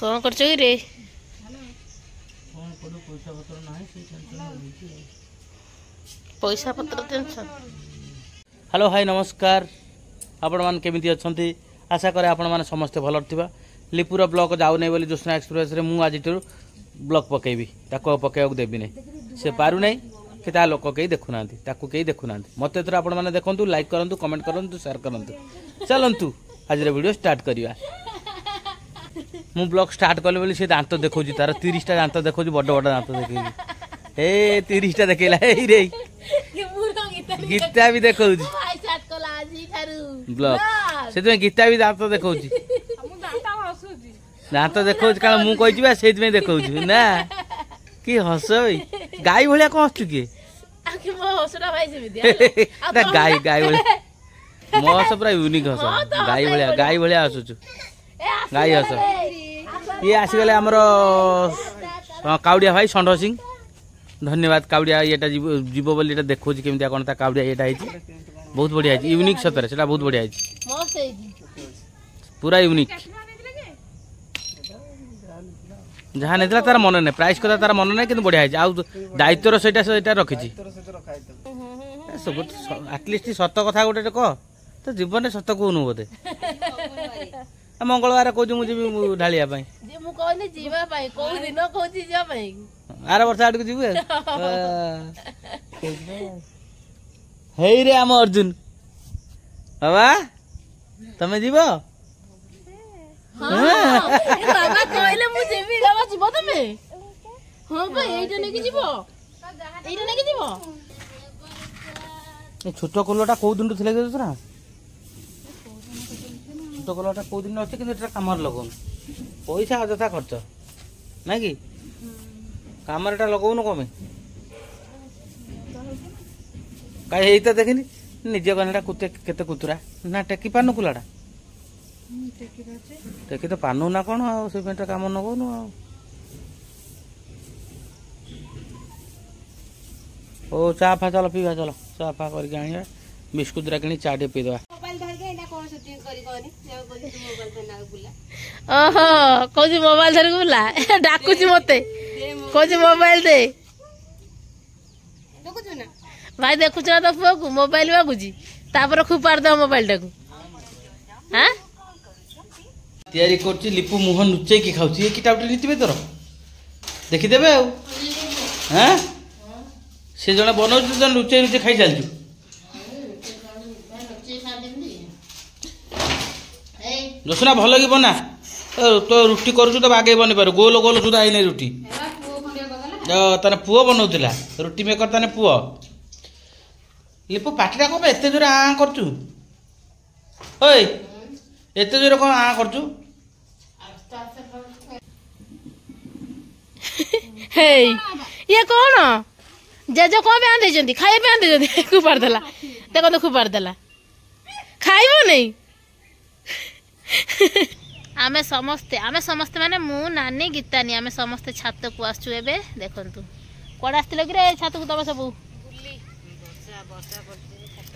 कौन कर रे पैसा पत्र टेंशन। हेलो हाय नमस्कार आपण मान केमिति अछंती आशा करे आपण मान समस्त भल थिबा। लिपुर ब्लॉक जाऊ नै बोली जोस्ना एक्सप्रेस रे मु आज ब्लॉक पकेबी ताको पकेयक देबी नै से पारु नै कि ता लोक कई देखु नांती ताको कई देखु नांती मते तर आपण माने देखंतु लाइक करंतु कमेंट करंतु शेयर करंतु चलंतु आज रे वीडियो स्टार्ट करिया। मु ब्लॉग स्टार्ट कले बोली से दांत देखौजी तार 30 टा दांत देखौजी बड बड दांत देखैली ए 30 टा देखेला ए रे गीता भी देखौजी ब्लॉग से गीता भी दांत देखौजी दांत देखौजी कारण मु कहछि बा सेति में देखौजी ना कि हस गाई भलिया कौन हसु किए गाई गाई भलिया मो हस पूरा यूनिक हस गाई भलिया हसुचु गाई हस ये आसीगले आमर काउडिया भाई षंड सिंह धन्यवाद काउडिया ये जीव बोली देखो केमती कौन काउडिया ये बहुत बढ़िया यूनिक सतरे से बहुत बढ़िया पूरा यूनिक जहाँ नहीं तार मन नहीं प्राइस कथा तार मन नहीं कि बढ़िया आउ दायित्वर से रखी आटलिस्ट सत कथा गोटे कह तो जीवन सत कहूनु बोधे मंगलवार कौच मुझे ढालिया आर वर्ष आड़ को जीव रे आम अर्जुन बाबा तमें जीव छोट कलरटा कौ दिन थे छोट कलरटा कौ दिन अच्छे कि कम लगौन पैसा अଯଥା खर्च ना कि कम लगौन कमे कहीं तो देखनी निज कना केते कुतुरा ना टेकी पानु कुलाटा टेकी तो पानु ना कौन से कम नगौनु ओ चा फा चल पीवा चल चा फा कर बिस्कुट रा कि चा टे पीदवा ओहो कौन मोबाइल धर बुला डाकुच मते कौन मोबाइल दे भाई देखुच तो पुआ को मोबाइल मागुची तापर खुपार दो मोबाइल टाकू हाँ तैयारी करछि लिपु मुह नुचे की खाउछि ये किटा उठे नीतिबे तोर देखि देबे आ हैं से जने बनौछ जने नुचे नुचे खाई चलछु जोसना भल कि बना तो रुटी करूँ तो आगे बन पार गोल गोल सुधा है रुटी ताने पुओ बनाऊला रुटी मेकर ताने पुओ लिपु पाटिटा कौन एत जोर आ करचु ओए एत जोर कौन आ करचु ये कौन जेज कौन पे आंदे खाए पे आंदे खुपार देला देखो तो खुपार देला खाइबो नहीं आमे समस्ते माने मु नानी गीतानी आमे समस्ते छात को आसचु एबे देखंतु कोड आस्तिलो कि रे छात को तब सब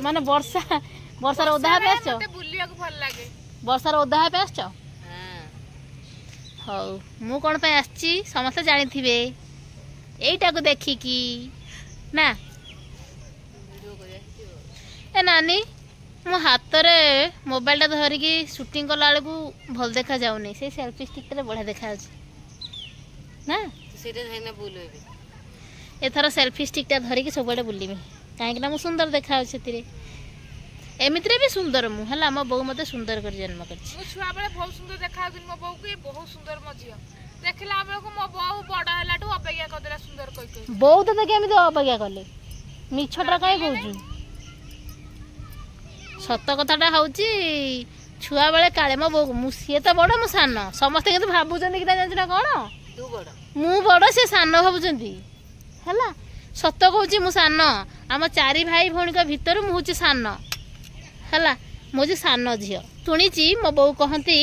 माने वर्षा रे ओदा पे आछो मते बुलिया को भल लागे वर्षा रे ओदा पे आछो हां हौ मु कोन पे आछी समस्ते जानि थिबे एइटा को देखि की ना ए नानी मो हाथ रे मोबाइल टा धरिकी शूटिंग कला बेलू भल देखा जाऊनी से सेल्फी स्टिक रे बढ़िया देखा ना एथर सेल्फी स्टिक टा धरिकी सब बुलमी कहीं मु सुंदर देखा एमितिरे भी सुंदर मु है मो बो मत सुंदर कर जन्म कर छुआ बेले बहुत सुंदर देखा मो बो को बहुत सुंदर मो झियो देखला बेले को मो बो बड़ा हलाटू अपेक्षा करदेला सुंदर कहि बहुत तो केमिति अपेक्षा करले मिछटा काई कहू सत कथाटा हूँ छुआ बेले काले मो बो सी तो बड़ मो सान समस्ते कितु भावुं कि जाना कौन मु बड़ से सान भावुं है सत कहूँ मु सान आम चारि भाई भौणी भितर मुझे सान है मुझे सान झील शुणी मो बो कहती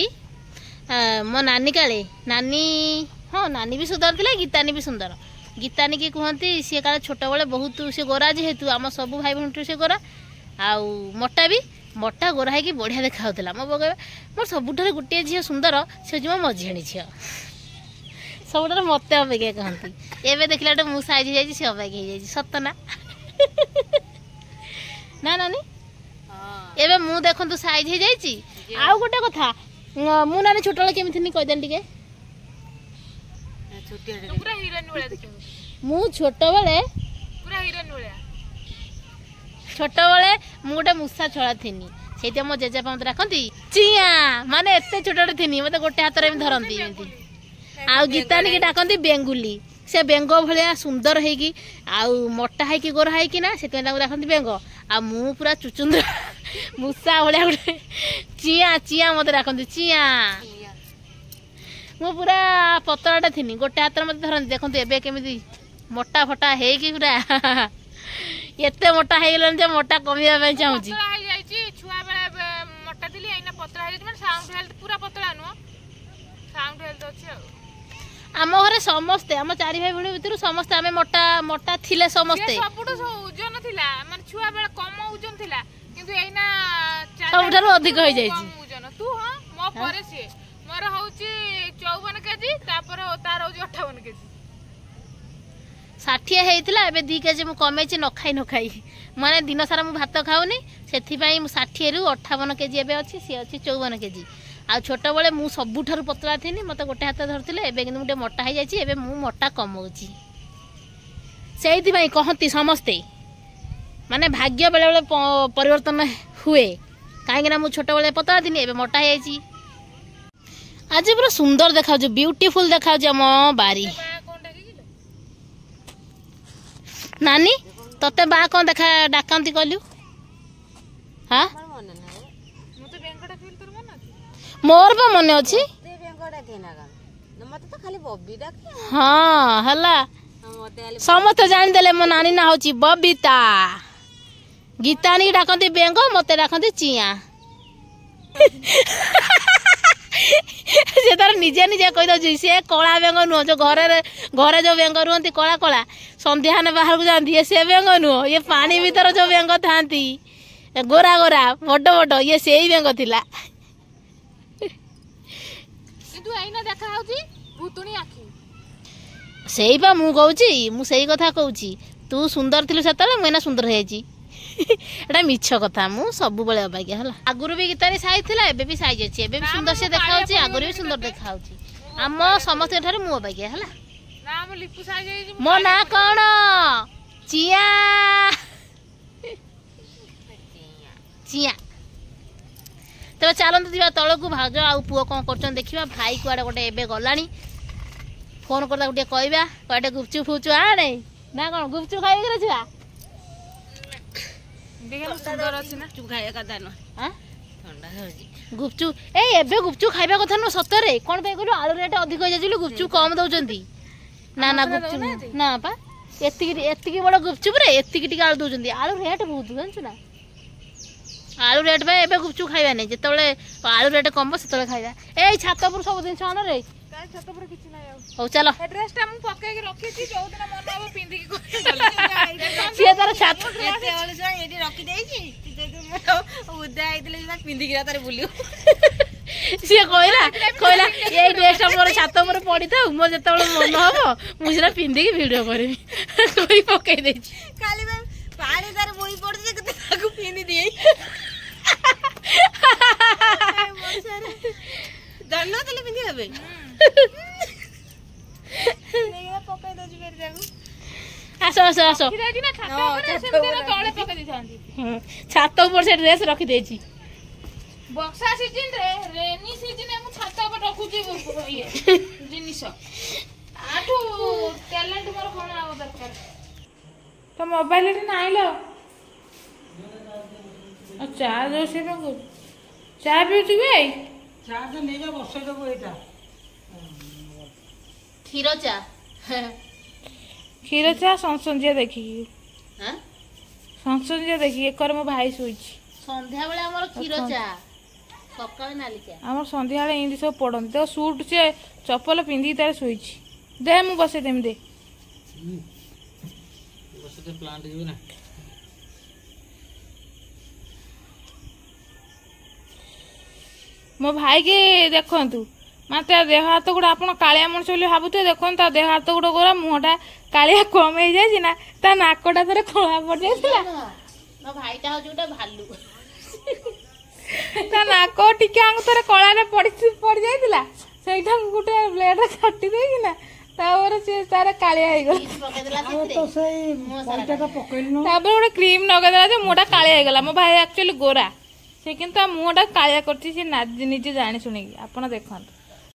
मो नानी काले नानी हाँ नानी भी सुंदर थी गीतानी भी सुंदर गीतानी की कहती सी काले छोट बड़े बहुत सी गोरा जेहेतु आम सब भाई भौणी से गोरा आउ मोटा भी मोटा गोरा है कि बढ़िया देखा मो बो मोर सबुठ गोटे झील सुंदर से मो मझियाणी झील ସବୁଠାରୁ ମତେ ଅବାଗିଆ କହନ୍ତି। ଏବେ ଦେଖିଲା ମୁଁ ସାଇଜ ହେଇଯାଇଛି ସେ ଅବାଗିଆ ହେଇଯାଇଛି ସତ ନା ନା ନାନୀ ଏବେ ମୁଁ ଦେଖନ୍ତୁ ସାଇଜ ହେଇଯାଇଛି। ଆଉ ଗୋଟେ କଥା ମୁଁ ନାନୀ ଛୋଟବେଳେ କେମିତି ଥିଲି କହିଦେନି ଟିକେ। ମୁଁ ଛୋଟବେଳେ ମୁଁ ଗୋଟେ ମୂଷା ଛଳା ଥିନି। ସେଇଥିପାଇଁ ମୋ ଜେଜେବାପା ମତେ ଡାକନ୍ତି ଚିଆ। ମାନେ ଏତେ ଛୋଟଟେ ଥିନି ମତେ ଗୋଟେ ହାତରେ ଏମିତି ଧରନ୍ତି ଏମିତି। ଆଉ ଗୀତାନିକି ଡାକନ୍ତି ବେଙ୍ଗୁଲି। ସେ ବେଙ୍ଗ ଭଳିଆ ସୁନ୍ଦର ହେଇକି ଆଉ ମୋଟା ହେଇକି ଗୋରା ହେଇକି ନା ସେଥିପାଇଁ ତାଙ୍କୁ ଡାକନ୍ତି ବେଙ୍ଗ। ଆଉ ମୁଁ ପୁରା ଚୁଚୁନ୍ଦର ମୂଷା ଭଳିଆ ଗୋଟେ ଚିଆ ଚିଆ ମତେ ଡାକନ୍ତି ଚିଆ। ମୁଁ ପୁରା ପତଳାଟା ଥିନି ଗୋଟେ ହାତରେ ମତେ ଧରନ୍ତି। ଦେଖନ୍ତୁ ଏବେ କେମିତି ମୋଟା ଫଟା ହେଇକି ପୁରା ଏତେ ମୋଟା ହେଇଗଲାଣି ଯେ ମୋଟା କମିବା ପାଇଁ ଚାହୁଁଛି। ଛୁଆ ବେଳେ ମୋଟା ଥିଲି ଏଇନା ପତଳା ହେଇଯାଇଛି। ମାନେ ସାଉଣ୍ଡ ହେଲ୍ଥ ପୁରା ପତଳା ନୁହଁ ସାଉଣ୍ଡ ହେଲ୍ଥ ଅଛି ଆଉ। ଆମ ଘରେ ସମସ୍ତେ ଆମ 4 ଭାଇ ଭଉଣୀ ଭିତରୁ ସମସ୍ତେ ଆମେ ମୋଟା ମୋଟା ଥିଲେ ସମସ୍ତେ। ସବୁଠୁ ଓଜନ ଥିଲା ମାନେ ଛୁଆ ବେଳେ କମ ଓଜନ ଥିଲା କିନ୍ତୁ ଏଇନା ସବୁଠାରୁ ଅଧିକ ହେଇଯାଇଛି ଓଜନ। ତୁ ହଁ ମୋ ପରେ ସିଏ ମୋର ହଉଛି 54 କେଜି ତାପରେ ତାର ହଉଛି 58 କେଜି। 60 ହେଇଥିଲା ଏବେ 2 କେଜି ମୁଁ କମେଇଛି ନ ଖାଇ ମାନେ ଦିନ ସାରା ମୁଁ ଭାତ ଖାଉନି ସେଥିପାଇଁ ମୁଁ 60ରୁ 58 କେଜି ଏବେ ଅଛି। ସିଏ ଅଛି 54 କେଜି। ଆଉ ଛୋଟବେଳେ ମୁଁ ସବୁଠାରୁ ପତଳା ଥିଲି ମତେ ଗୋଟେ ହାତ ଧରିଥିଲେ। ଏବେ କିନ୍ତୁ ମୁଁ ଟିକେ ମୋଟା ହେଇଯାଇଛି। ଏବେ ମୁଁ ମୋଟା କମଉଛି। ସେଇଥିପାଇଁ କହନ୍ତି ସମସ୍ତେ ମାନେ ଭାଗ୍ୟ ବେଳେବେଳେ ପରିବର୍ତ୍ତନ ହୁଏ। କାହିଁକିନା ମୁଁ ଛୋଟବେଳେ ପତଳା ଥିଲି ଏବେ ମୋଟା ହେଇଯାଇଛି। ଆଜି ପୁରା ସୁନ୍ଦର ଦେଖାଯାଉଛି ବିୟୁଟିଫୁଲ ଦେଖାଯାଉଛି ଆମ ବାରି। ନାନୀ ତତେ ବା କଣ ଡାକନ୍ତି କହିଲୁ? ହଁ ମୋର ବା ମନେ ଅଛି। ହଁ ହେଲା ସମସ୍ତେ ଜାଣିଦେଲେ ମୋ ନାନୀ ନା ହଉଛି ବବିତା। ଗୀତାନି ଡାକନ୍ତି ବେଙ୍ଗ ମତେ ଡାକନ୍ତି ଚିଆ। ସେ ତାର ନିଜେ ନିଜେ କହିଦଉଛି ସେ କଳା ବେଙ୍ଗ ନୁହଁ। ଯୋଉ ଘରେ ଯୋଉ ବେଙ୍ଗ ରୁହନ୍ତି କଳା କଳା ସନ୍ଧ୍ୟା ହେଲେ ବାହାରକୁ ଯାଆନ୍ତି ସେ ବେଙ୍ଗ ନୁହଁ। ଇଏ ପାଣି ଭିତରେ ଯୋଉ ବେଙ୍ଗ ଥାନ୍ତି ଗୋରା ଗୋରା ବଡ ବଡ ଇଏ ସେଇ ବେଙ୍ଗ ଥିଲା। କିନ୍ତୁ ଏଇନା ଦେଖା ହଉଛି ଭୁତୁଣି ଆଖି। ସେଇ ବା ମୁଁ କହୁଛି ମୁଁ ସେଇ କଥା କହୁଛି। ତୁ ସୁନ୍ଦର ଥିଲୁ ସେତେବେଳେ ମୁଁ ଏଇନା ସୁନ୍ଦର ହେଇଯାଇଛି। ଏଟା ମିଛ କଥା। ମୁଁ ସବୁବେଳେ ଅବାଗିଆ ହେଲା। ଆଗରୁ ବି ଗୀତାରେ ସାଇଜ ଥିଲା ଏବେ ବି ସାଇଜ ଅଛି। ଏବେ ବି ସୁନ୍ଦର ସେ ଦେଖା ହଉଛି ଆଗରୁ ବି ସୁନ୍ଦର ଦେଖା ହଉଛି। ଆମ ସମସ୍ତଙ୍କ ଠାରୁ ମୁଁ ଅବାଗିଆ ହେଲା। ମୋ ନାଁ କଣ? Chia chia. ତେବେ ଚାଲନ୍ତୁ ଯିବା ତଳକୁ। ଭାଉଜ ଆଉ ପୁଅ କଣ କରୁଛନ୍ତି ଦେଖିବା। ଭାଇ କୁଆଡେ ଗୋଟେ ଏବେ ଗଲାଣି। ଫୋନ କରି ତାକୁ ଟିକେ କହିବା କୁଆଡେ ଗୁପଚୁପ ଫୁଚୁ ଆଣେ ନା କଣ ଗୁପଚୁପ ଖାଇକି ଛୁଆ ଗୁପଚୁପ ଏଇ ଏବେ ଗୁପଚୁପ ଖାଇବା କଥା ନୁହଁ ସତରେ। କଣ ପାଇଁ କହିଲୁ ଆଳୁ ରେଟ୍ ଅଧିକ ହେଇଯାଇଛି ଗୁପଚୁପ କମ ଦଉଛନ୍ତି। ନା ନା ଗୁପଚୁପ ନା ପା ଏତିକି ବଡ ଗୁପଚୁପରେ ଏତିକି ଟିକେ ଆଳୁ ଦଉଛନ୍ତି। ଆଳୁ ରେଟ୍ ବହୁତ ଜାଣିଛୁ ନା। ଆଳୁ ରେଟ୍ ପାଇଁ ଏବେ ଗୁପଚୁପ ଖାଇବା ନାହିଁ। ଯେତେବେଳେ ଆଳୁ ରେଟ୍ କମିବ ସେତେବେଳେ ଖାଇବା। ଏଇ ଛାତ ଉପରୁ ସବୁ ଜିନିଷ ଆଣରେ। ହଉ ଚାଲ। ସିଏ ତାର ଛାତ ସିଏ କହିଲା ଏଇ ଡ୍ରେସଟା ମୋର ଛାତ ଉପରେ ପଡିଥାଉ ମୋ ଯେତେବେଳେ ମନ ହବ ମୁଁ ସେଟା ପିନ୍ଧିକି ଭିଡିଓ କରିବି କହି ପକେଇ ଦେଇଛି। ପାଣି ତାର ବୋହି ପଡୁଛି ତାକୁ ପିନ୍ଧି ଦିଏ। ଜାଣିନଥିଲେ ପିନ୍ଧିବା ପାଇଁ ଆସ ଆସ ଆସ। ଛାତ ଉପରେ ସେ ଡ୍ରେସ ରଖିଦେଇଛି। ବର୍ଷା ସିଜନରେ ରେନି ସିଜନରେ ମୁଁ ଛାତ ଉପରେ ରଖୁଛି ଜିନିଷ। ଆଠୁ ଟ୍ୟାଲେଣ୍ଟ ମୋର କଣ ଆଉ ଦରକାର। ତ ମୋବାଇଲରେ ନାହିଁ ଲ ଚା ଦଉଛି ଚା ପିଉଛୁ କି କ୍ଷୀର ଚା ସଞ୍ଜୟ ଦେଖିକି ଏକରେ ମୋ ଭାଇ ଶୋଇଛି। ସନ୍ଧ୍ୟାବେଳେ ଆମର କ୍ଷୀର ଚା ସକାଳେ ନାଲି ଚା। ଆମର ସନ୍ଧ୍ୟାବେଳେ ଏମିତି ସବୁ ପଡନ୍ତି। ତ ସୁଟ ସେ ଚପଲ ପିନ୍ଧିକି ତାର ଶୋଇଛି। ଦେ ମୁଁ ବସେଇଦେମି ଦେ ପ୍ଲାଣ୍ଟ ଯିବି ନା। ମୋ ଭାଇ କି ଦେଖନ୍ତୁ ତା ଦେହ ହାତ ଗୁଡ଼ା ଆପଣ କାଳିଆ ମଣିଷ ବୋଲି ଭାବୁଥିବେ। ଦେଖନ୍ତୁ ତା ଦେହ ହାତ ଗୁଡ଼ା ଗୋରା, ମୁହଁଟା କାଳିଆ କମ ହେଇଯାଇଛି ନା, ତା ନାକଟା ଥରେ କଳା ପଡ଼ିଯାଇଥିଲା। ମୋ ଭାଇଟା ହଉଛି ଗୋଟେ ଭାଲୁ। ତା ନାକ ଟିକେ ଆଙ୍କୁ ଥରେ କଳାରେ ପଡ଼ିଯାଇଥିଲା, ସେଇଟା ଗୋଟେ ବ୍ଲେଡରେ କାଟି ଦେଇକିନା ତାପରେ ସେ ତାର କାଳିଆ ହେଇଗଲା। ତାପରେ ଗୋଟେ କ୍ରିମ ଲଗେଇଦେଲା ଯେ ମୁହଁଟା କାଳିଆ ହେଇଗଲା। ମୋ ଭାଇ ଆକ୍ଚୁଆଲି ଗୋରା, ସେ କିନ୍ତୁ ତା ମୁହଁଟା କାଳିଆ କରିଛି, ସେ ନିଜେ ଜାଣି ଶୁଣିକି। ଆପଣ ଦେଖନ୍ତୁ।